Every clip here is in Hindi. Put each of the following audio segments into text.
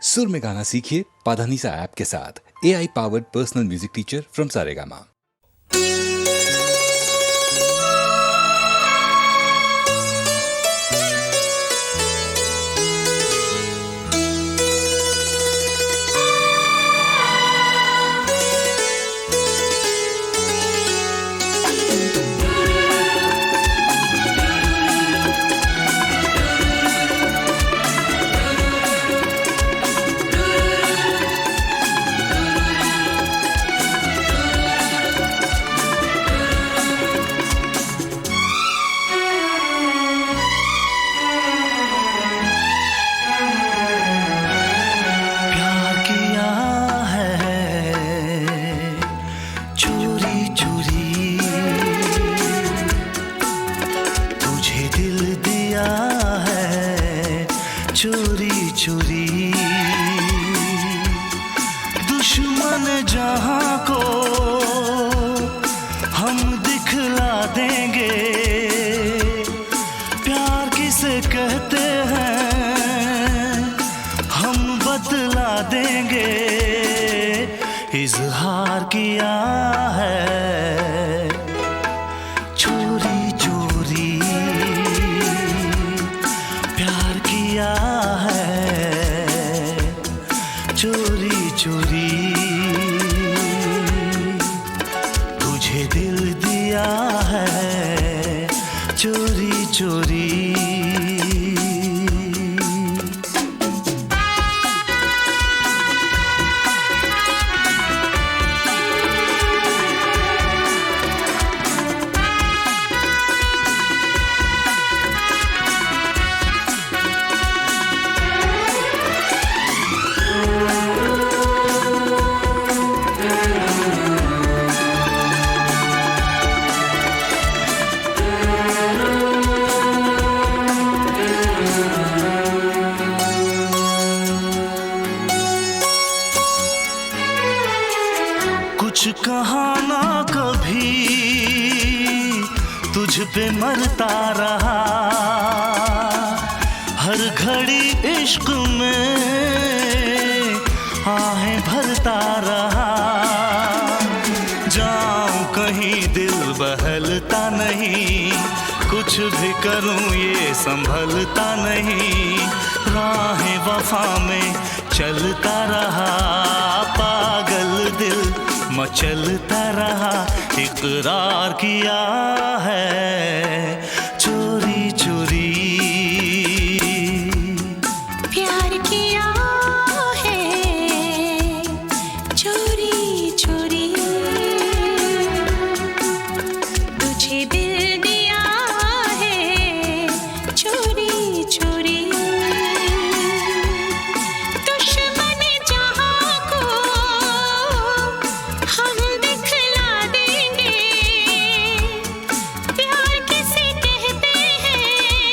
सुर में गाना सीखिए पाधानीसा ऐप के साथ। AI powered personal music teacher from Saregama. चोरी चोरी दुश्मन जहां को हम दिखला देंगे। प्यार किसे कहते हैं हम बतला देंगे। इजहार किया है चोरी चोरी, प्यार किया है चोरी चोरी, तुझे दिल दिया है चोरी चोरी। कुछ कहा ना कभी तुझ पे मरता रहा, हर घड़ी इश्क में आहें भरता रहा। जाऊं कहीं दिल बहलता नहीं, कुछ भी करूं ये संभलता नहीं। राहें वफा में चलता रहा, पागल दिल मचलता रहा। इकरार किया है चोरी चोरी, प्यार किया है चोरी चोरी, तुझे दिल दिया है चोरी चोरी। दुश्मन जहां को हम दिखला देंगे। प्यार किसे कहते हैं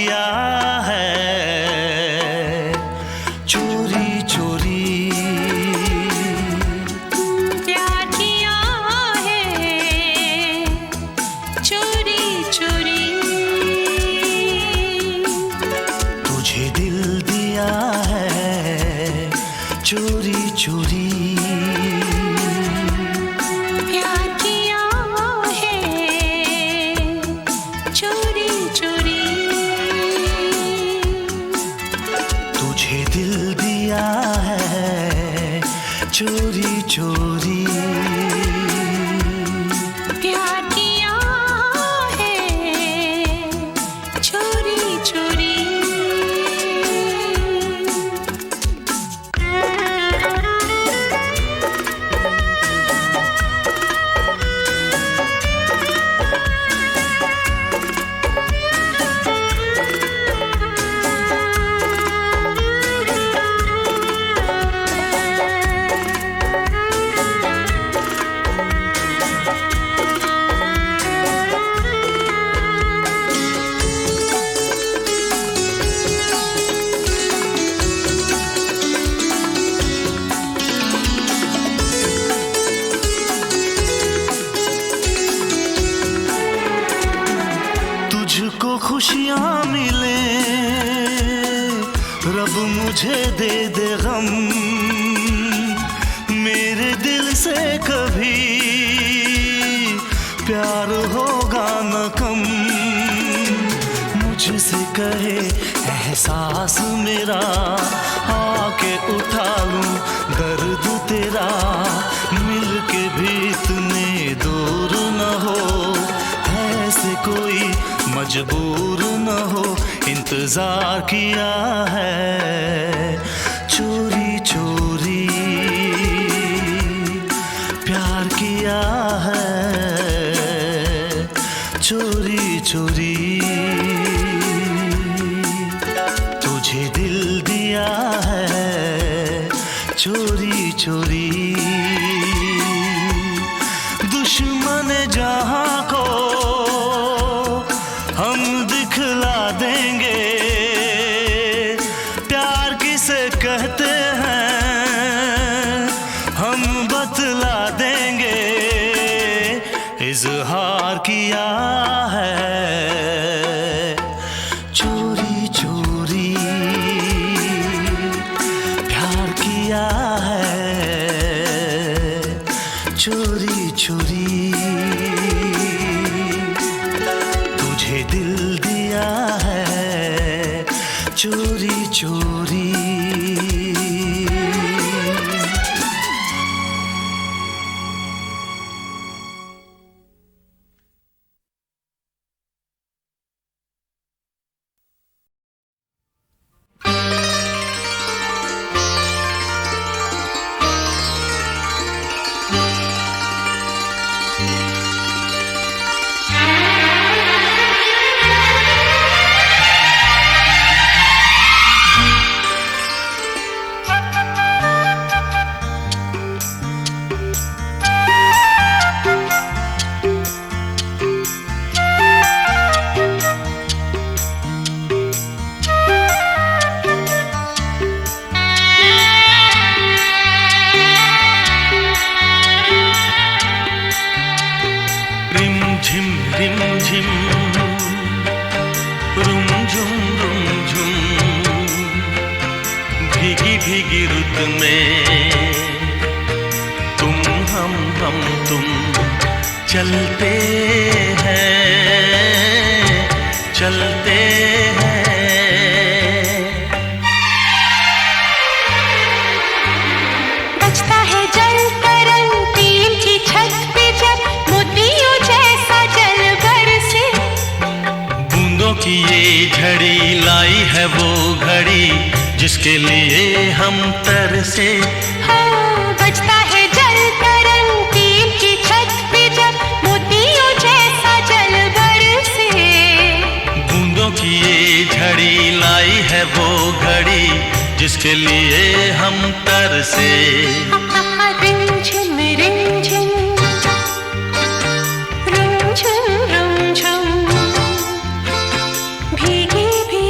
किया है चोरी चोरी। प्यार किया है चोरी चोरी। तुझे दिल दिया है चोरी चोरी। प्यार किया है चोरी चोरी। तुझे दिल दिया है चोरी चोरी। प्यार किया है चोरी चोरी। तुझको खुशियाँ मिले रब मुझे दे दे गम। मेरे दिल से कभी प्यार होगा न कम। मुझसे कहे एहसास मेरा आके उठा लूं दर्द तेरा। मिलके भी इतने दूर न हो ऐसे कोई मजबूर न हो। इंतजार किया है चोरी चोरी। प्यार किया है चोरी चोरी। तुझे दिल दिया है चोरी चोरी। दुश्मन जहां को हम दिखला देंगे प्यार किसे कहते हैं हम बतला देंगे। इजहार किया है चोरी चोरी। प्यार किया है चोरी चोरी। तुझे दिल दिया है चोरी चोरी। रिमझिम रुमझुम रुमझुम भीगी भीगी रुत में तुम हम तुम चलते हैं चलते हैं। बजता है जल तरंग टीम की छत पे जब मोतियों जैसा जल बरसे। बूंदों की ये झड़ी लाई है वो घड़ी जिसके लिए हम तरसे। बजता है जल तरंग टीम की छत पे जब मोतियों जैसा जल बरसे। बूंदों की ये झड़ी लाई है वो घड़ी जिसके लिए हम तरसे। रिमझिम रिमझिम रुमझुम रुमझुम भीगी भीगी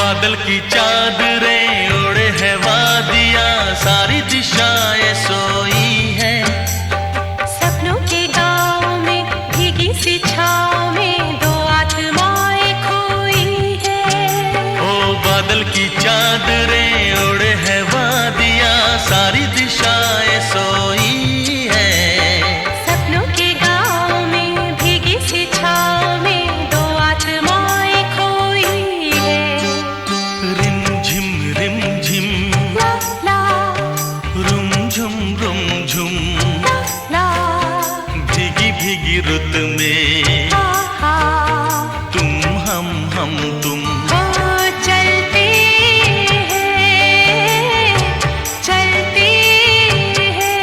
बादल की चादरें ओढ़े है वादियाँ, सारी दिशाएं सोई है। सपनों के गाँव में भीगी सी छाँव में दो आत्माएं खोई है। ओ बादल की चादरें ओढ़े है वादियाँ, सारी दिशाएं सोई है। सपनों के गाँव में भीगी सी छाँव में दो आत्माएं खोई है। रिम झिम ला ला रुम झुम ला ला भीगी भीगी रुत में हा हा तुम हम तुम ओ चलते हैं चलते हैं।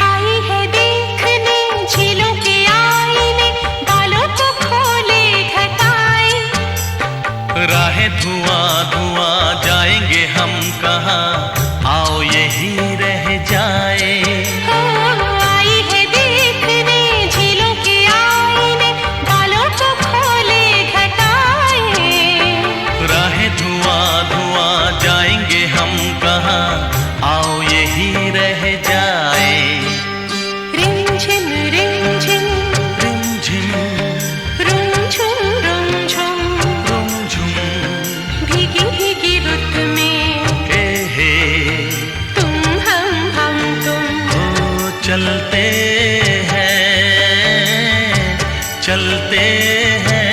आई है देखने झीलों के आईने, बालों को खोले घटाए। राहें धुआं जाएंगे हम कहाँ, आओ यही रह जाए। हो आई है देखने झीलों के आईने, बालों को खोले घटाए। राहें धुआं जाएंगे हम कहाँ, आओ यही रह जाए। रिमझिम रिमझिम रिमझिम रुमझुम रुमझुम रुमझुम भीगी भीगी रुत में हे तुम हम तुम। ओ चलते चलते हैं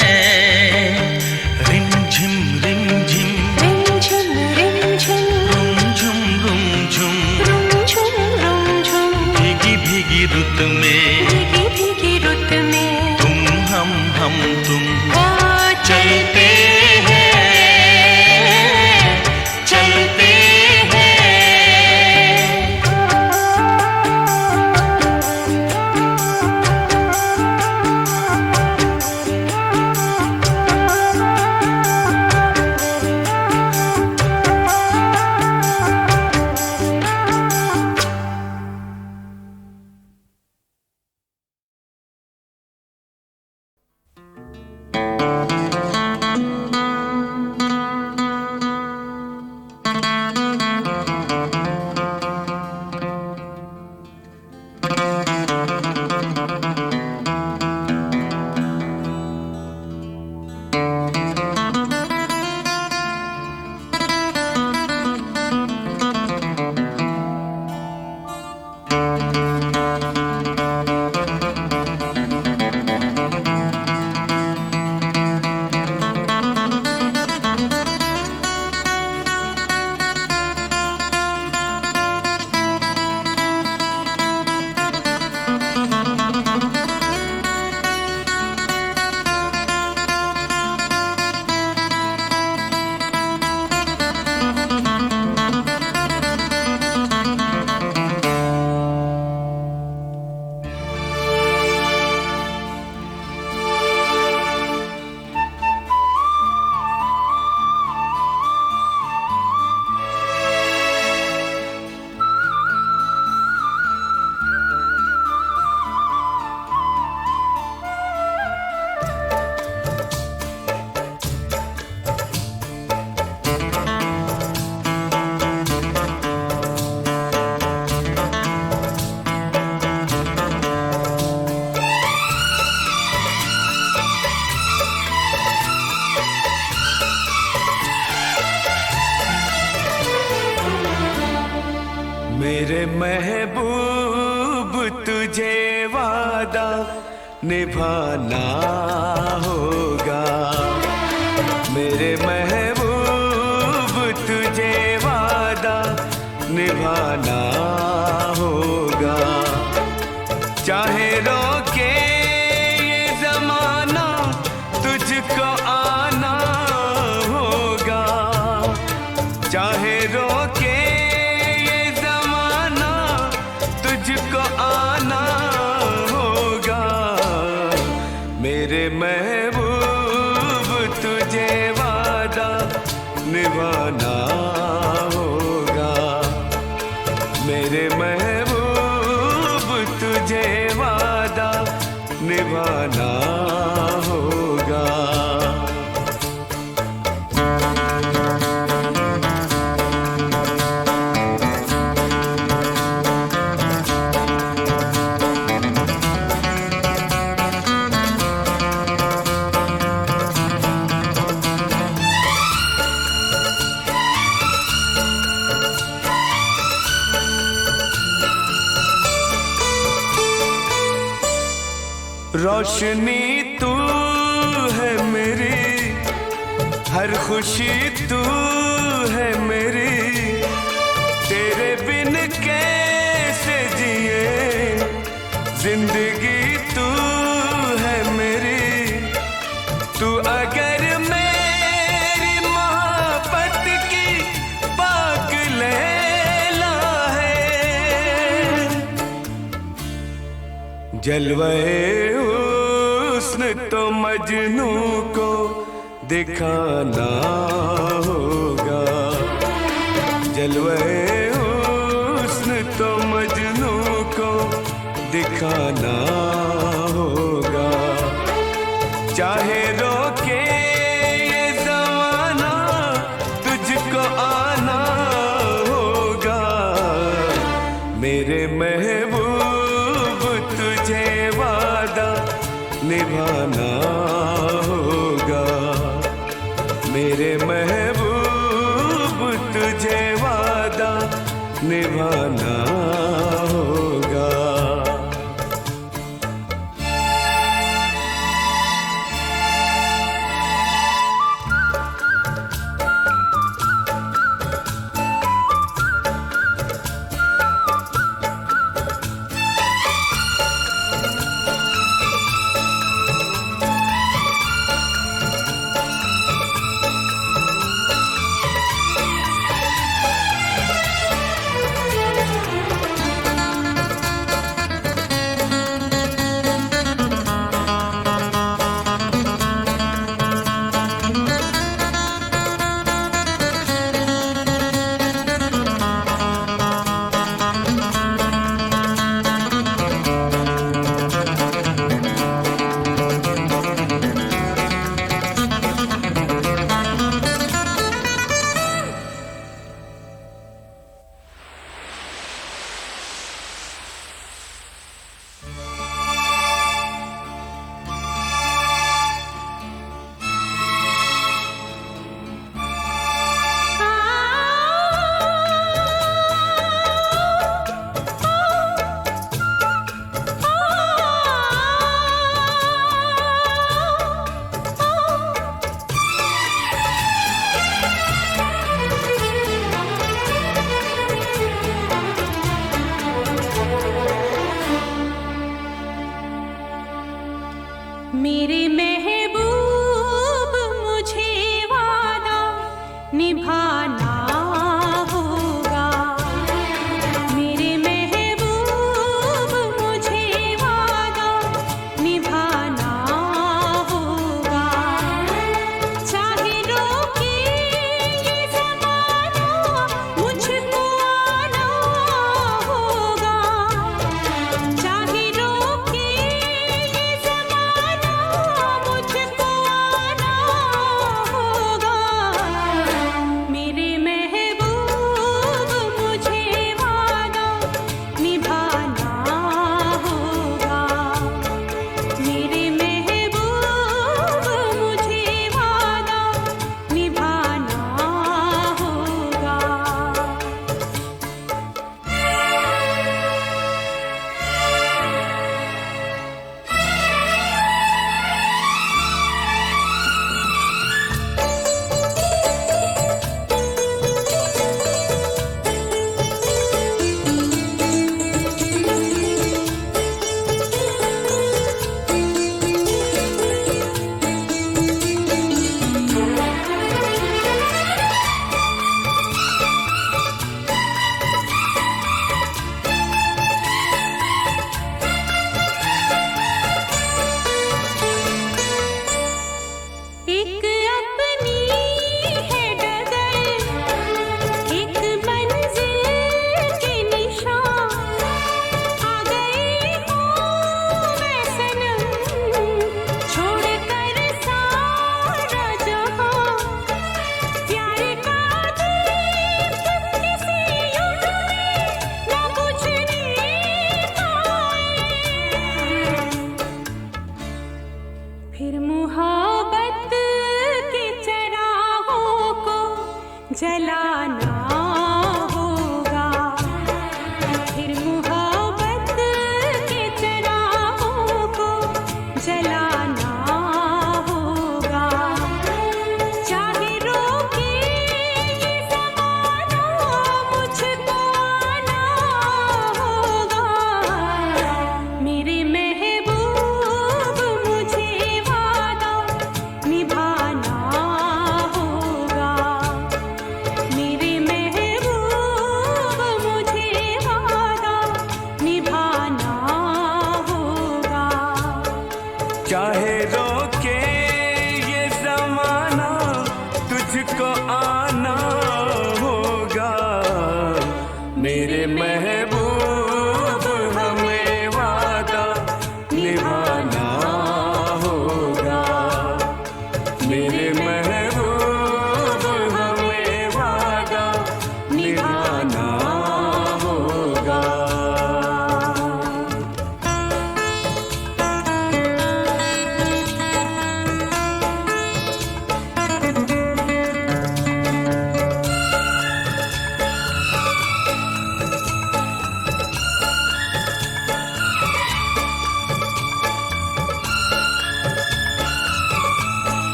रिमझिम रिमझिम रिमझिम रुमझुम रुमझुम रुमझुम भीगी भीगी रुत में भीगी भीगी रुत में तुम हम तुम ओ चलते हैं चलते मेरे महबूब तुझे वादा निभाना होगा। मेरे महबूब तुझे वादा निभाना होगा। चाहे रोके ये जमाना तुझको आना होगा। चाहे रोके ये जमाना तुझको आना निभाना होगा। रोशनी तू है मेरी, हर खुशी तू है मेरी, तेरे बिन कैसे जिए जिंदगी तू है मेरी। तू अगर मेरी मोहब्बत की पाक लैला है, जलवे हुस्न तो मजनू को दिखाना होगा। जलवे हुस्न तो मजनू को दिखाना होगा। चाहे रोके ये ज़माना, तुझको आना होगा। मेरे महबूब तुझे वादा निभाना होगा। मेरे महबूब तुझे वादा निभाना होगा। मेरे महबूब मुझे वादा निभाना होगा। मेरे महबूब मुझे वादा निभाना होगा। चाहे रोके ये ज़माना, मुझको आना होगा। चाहे रोके ये ज़माना,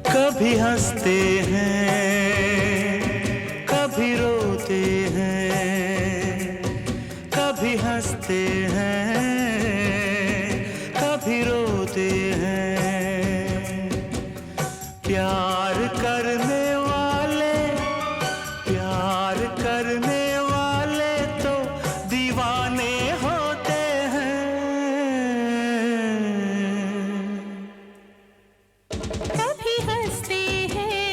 कभी हंसते हैं, कभी रोते हैं, कभी हंसते हैं, कभी रोते हैं। प्यार करने वाले, प्यार करने वाले तो दीवाने होते हैं। कभी हंसते हैं,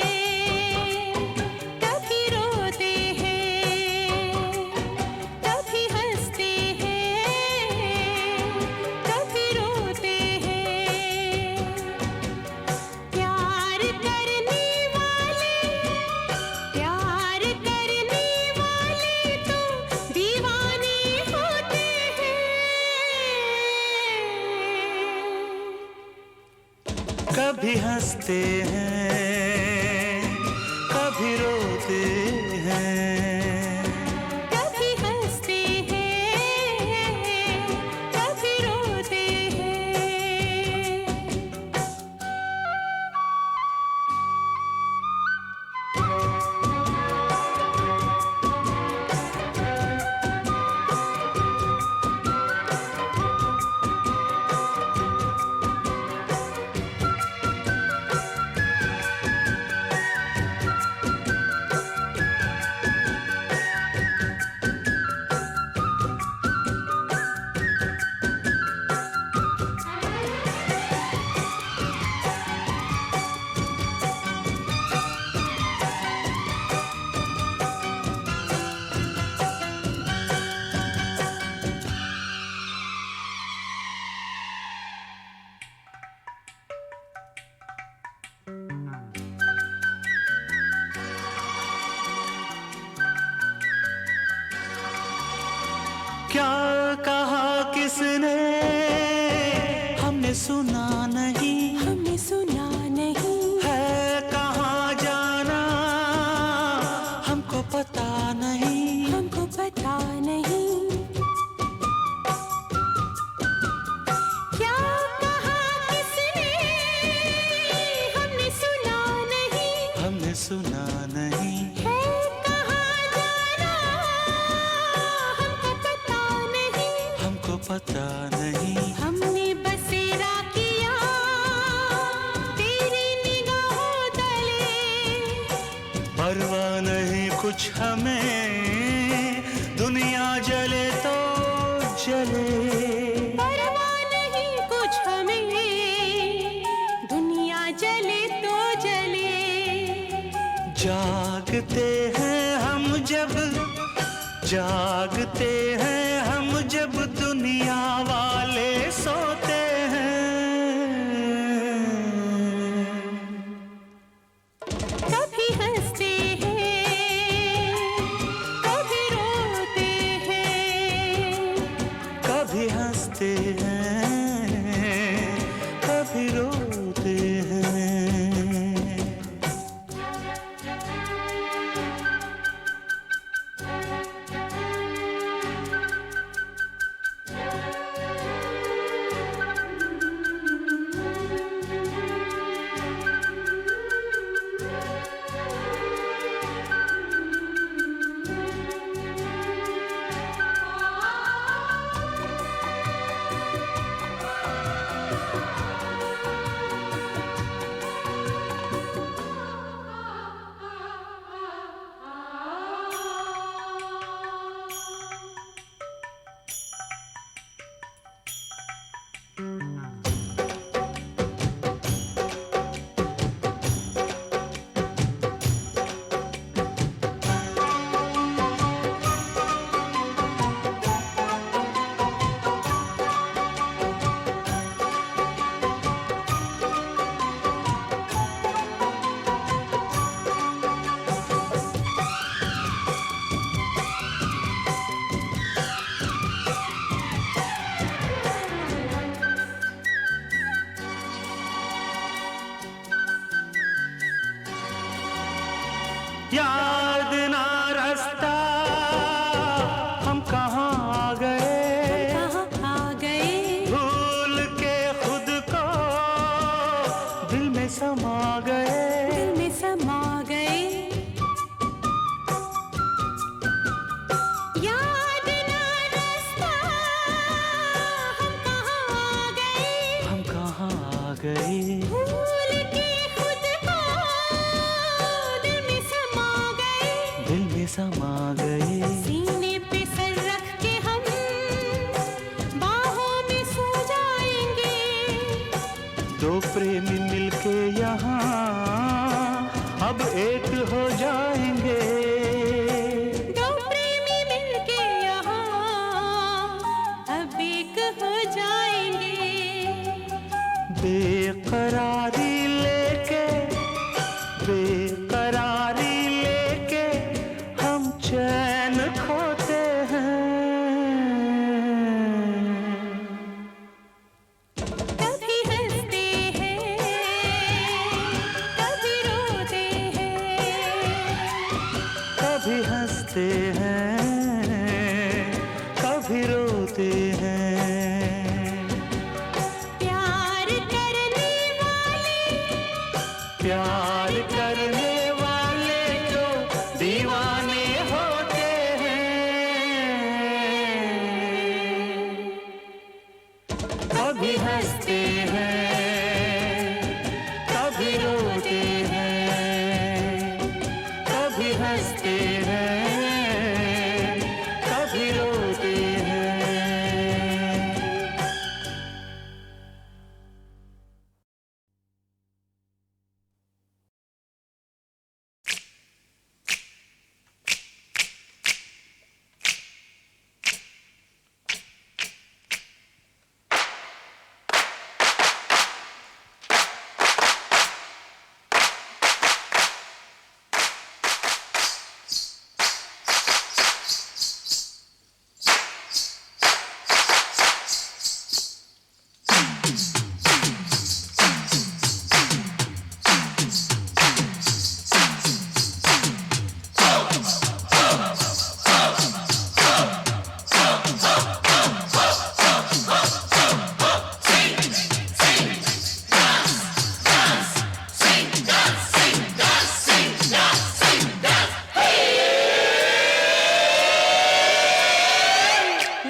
कभी रोते हैं, कभी हंसते हैं, कभी रोते हैं। प्यार करने वाले, प्यार करने वाले तो दीवाने होते हैं। कभी हंसते हैं, कभी रोते हैं। कभी हंसते हैं, कभी रोते हैं। क्या कहा किसने, हमने सुना नहीं। हमने सुना नहीं, है कहाँ जाना, हमको पता नहीं। हमको पता नहीं। क्या कहा किसने, हमने सुना नहीं। हमने सुना नहीं। है कहाँ जाना, हमको पता नहीं। हमको पता नहीं। हमने बसेरा किया तेरी निगाहों तले। परवाह नहीं कुछ हमें, दुनिया जले तो जले। परवाह नहीं कुछ हमें, दुनिया जले तो जले। जागते हैं हम जब, जागते हैं हम जब दुनिया वाले सोते हैं। कभी हंसते हैं, कभी रोते हैं। कभी हंसते हैं, कभी रोते हैं। याद ना रास्ता, हम कहाँ आ गए, कहाँ आ गए, भूल के खुद को दिल में समा गए, दिल में समा गए। याद ना रास्ता, हम कहाँ आ गए, भूल के खुद को दिल में समा गए, दिल में समा गए। सीने पे सर रख के हम बाहों में सो जाएंगे, दो प्रेमी मिलके यहाँ अब एक हो जाएंगे, दो प्रेमी मिलके यहाँ अब एक हो जाएंगे। बेकरारी लेके, बेकरारी लेके हम चैन खोते हैं, कभी हंसते हैं, कभी रोते हैं, कभी हंसते हैं, कभी रोते हैं। प्यार करने वाले, प्यार करने वाले तो दीवाने होते हैं, कभी हंसते हैं, कभी रोते हैं, कभी हंसते हैं, कभी रोते हैं।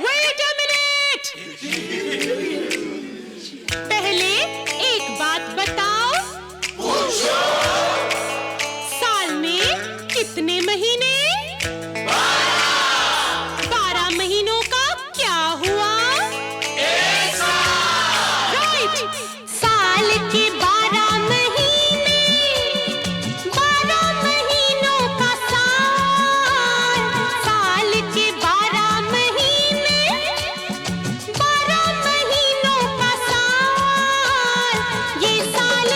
Wait a minute! पहले एक बात बताओ, साल में कितने महीने? 12 महीनों का क्या हुआ? Right! साल के 12 महीने, 12 महीनों का साल, साल के 12 महीने, 12 महीनों का साल, ये साल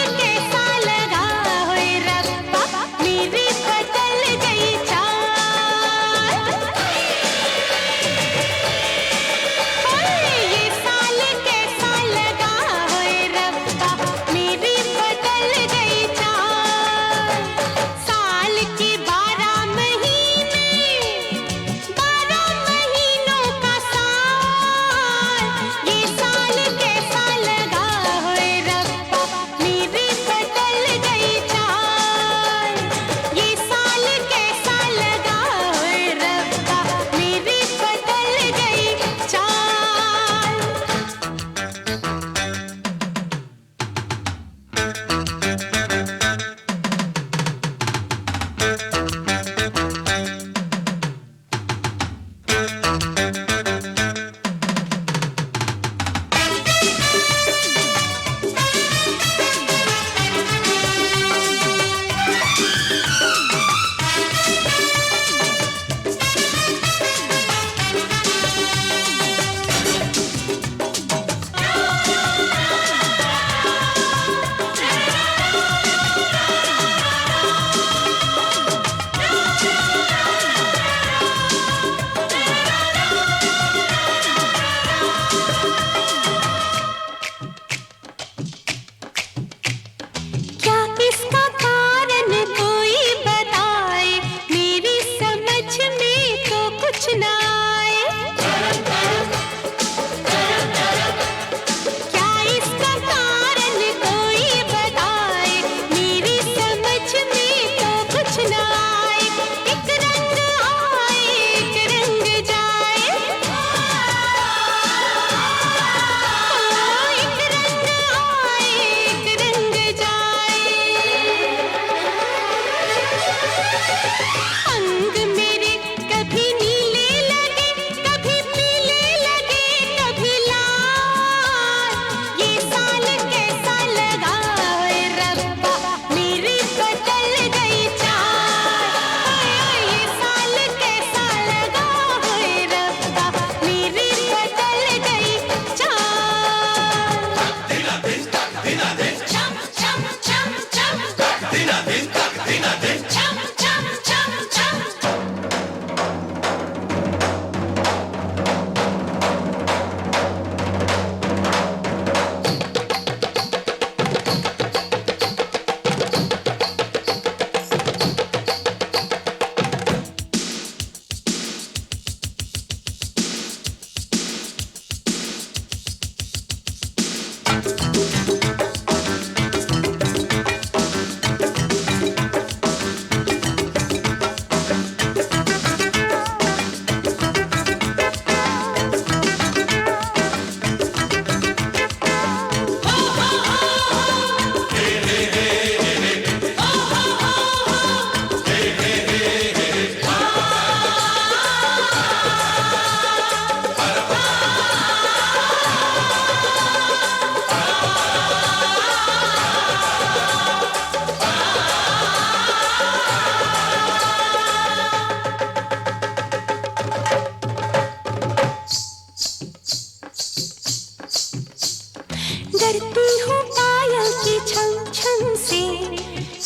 डरती हूँ पायल की छम छम से,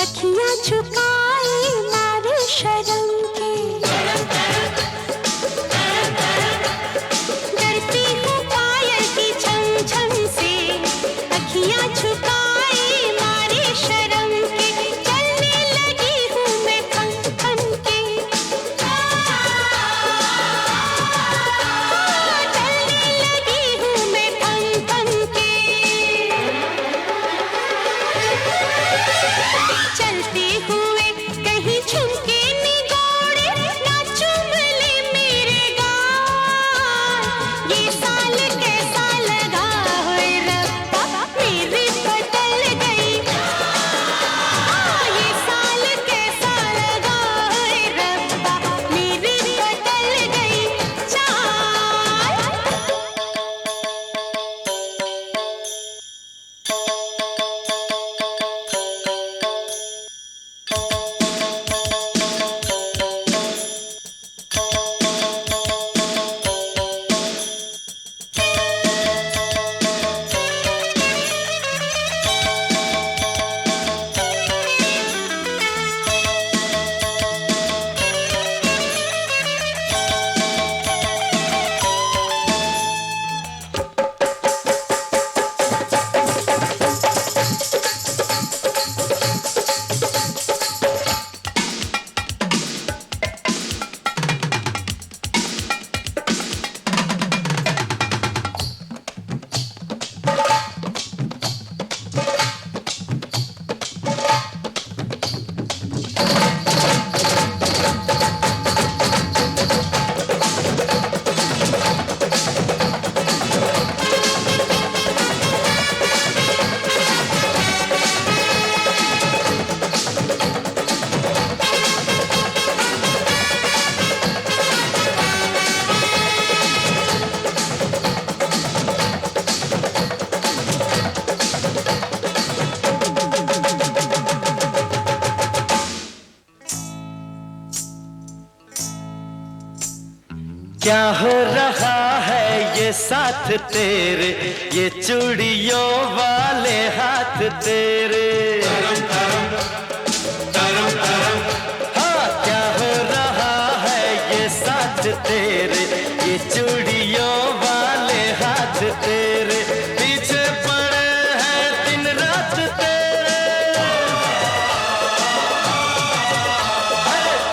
अखियाँ झुकाए मारे शर्म के। डरती हूँ पायल की छम छम से, अखियाँ झुकाए मारे शर्म के। चलने लगी हूँ मैं थम थम के, चलने लगी हूँ मैं थम थम के। चलते हुए कहीं झुमके निगोड़े ना चुम ले मेरे गाल। ये साल कैसा लगा होए रब्बा, मेरी बदल गई। ये साल कैसा लगा होए रब्बा, मेरी बदल गई चाल। क्या हो रहा है ये साथ तेरे, ये चूड़ियों वाले हाथ तेरे। हाँ, क्या हो रहा है ये साथ तेरे, ये चूड़ियों वाले हाथ तेरे। पीछे पड़े हैं दिन रात तेरे,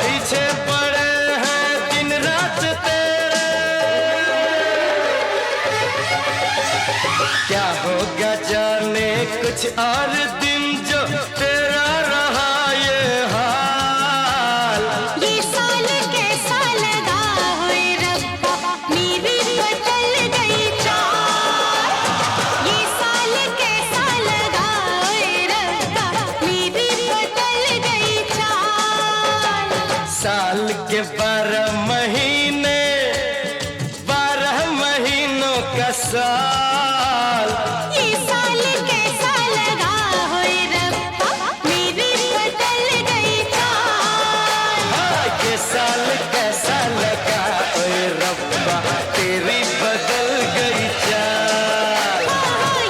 पीछे पड़े हैं दिन रात तेरे। क्या होगा जाने कुछ और दिन जो तेरा रहा ये हाल। ये साल कैसा लगा होए रब्बा, मेरी बदल गई चाल। ये साल कैसा लगा होए रब्बा, मेरी बदल गई चाल। साल के 12 महीने, 12 महीनों का साल। ये साल कैसा लगा होए रब्बा, मेरी बदल गई चाल। हाँ, ये साल कैसा लगा ओए रब्बा, तेरी बदल गई चाल।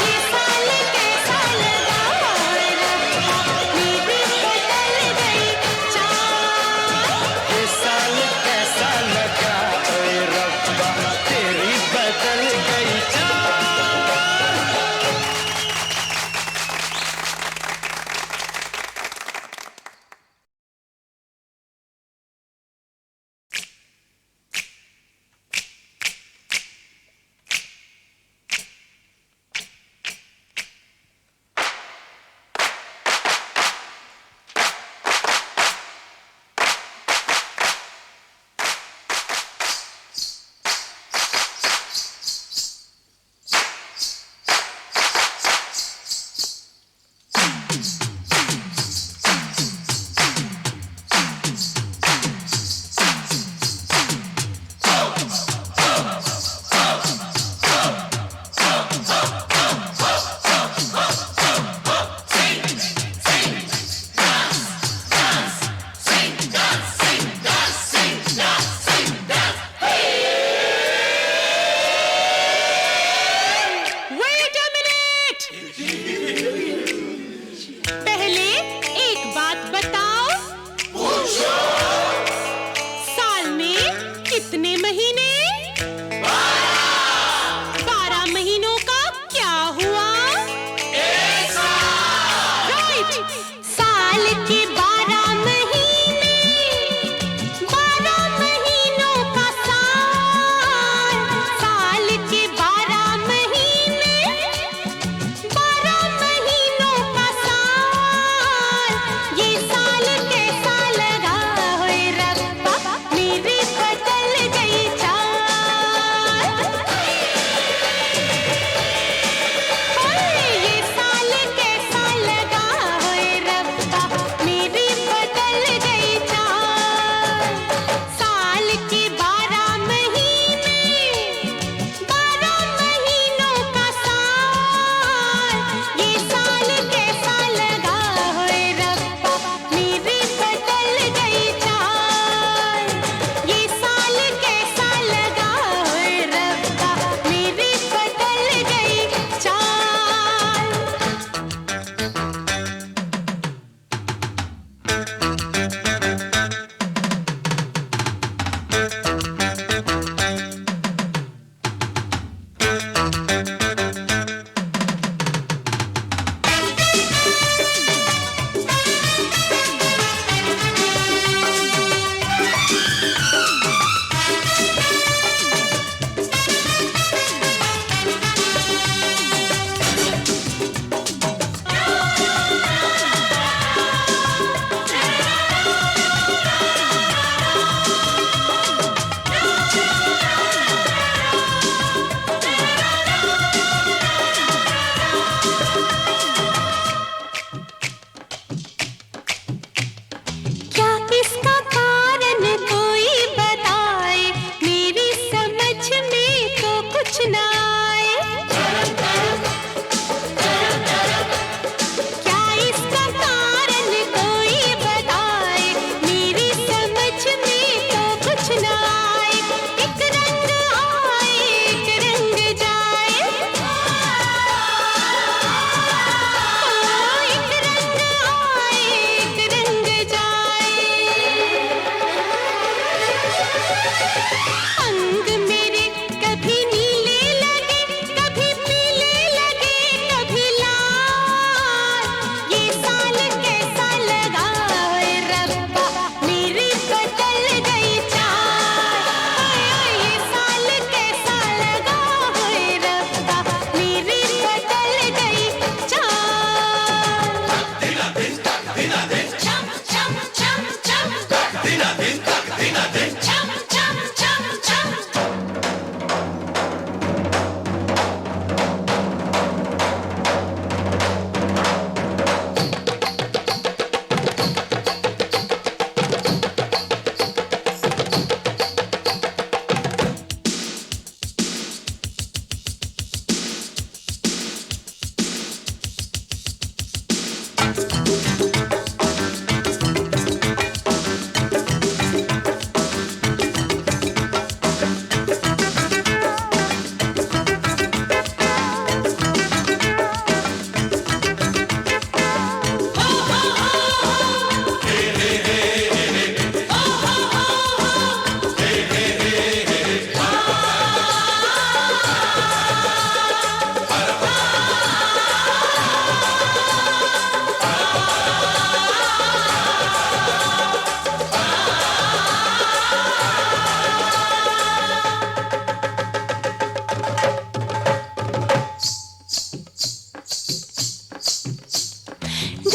ये साल कैसा लगा होए रब्बा, मेरी बदल गई चाल। ये साल कैसा लगा ओए रब्बा, तेरी बदल गई चाल।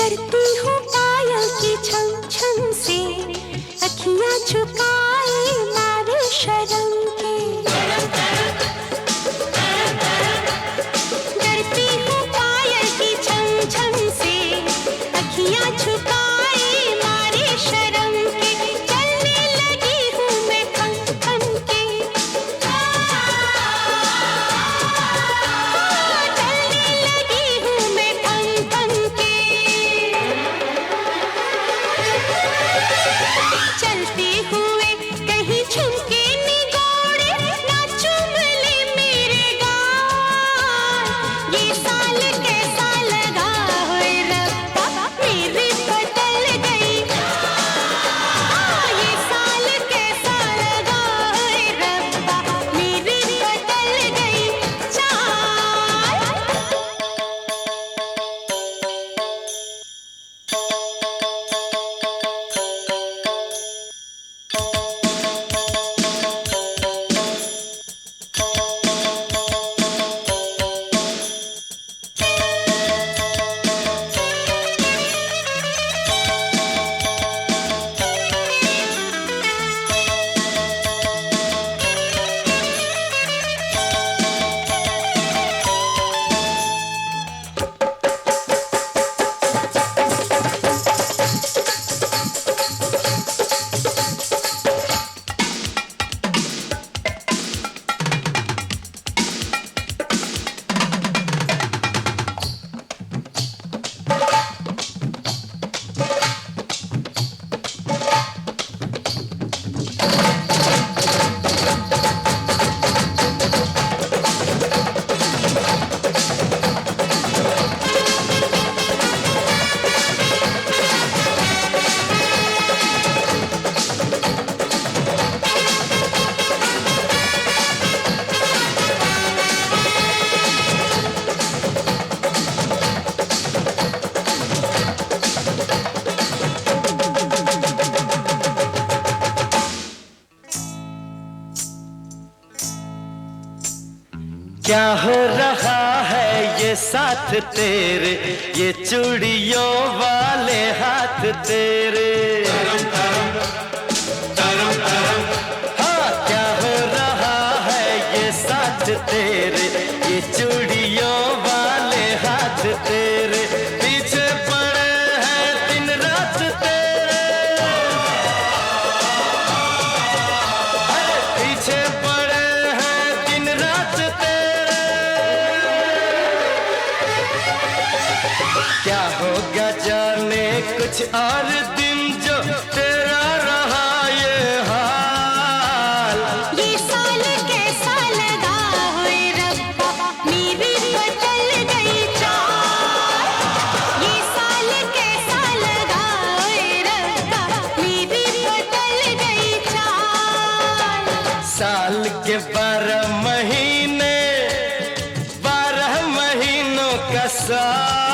डरती हूँ पायल की छम छम से, अखियाँ झुकाए मारे शर्म के। डरती हूँ पायल की छम छम से, अखियाँ झुकाए मारे शर्म के। चलने लगी हूँ मैं थम थम के, चलने लगी हूँ मैं थम थम के। चलते हुए कहीं झुमके निगोड़े ना चूम ले मेरे गाल। ये साल कैसा लगा होए रब्बा, मेरी बदल गई। ये साल कैसा लगा होए रब्बा, मेरी बदल गई चाल। क्या हो रहा है ये साथ तेरे, ये चूड़ियों वाले हाथ तेरे। हाँ, क्या हो रहा है ये साथ तेरे, ये चूड़ियों वाले हाथ तेरे। पीछे पड़े हैं दिन रात तेरे, अरे पीछे पड़े हैं दिन रात तेरे। क्या होगा जाने कुछ और दिन जो तेरा रहा ये हाल। ये साल कैसा लगा होए रब्बा, मेरी बदल गई चाल। ये साल कैसा लगा होए रब्बा, मेरी बदल गई चाल। साल के 12 महीने, 12 महीनों का साल।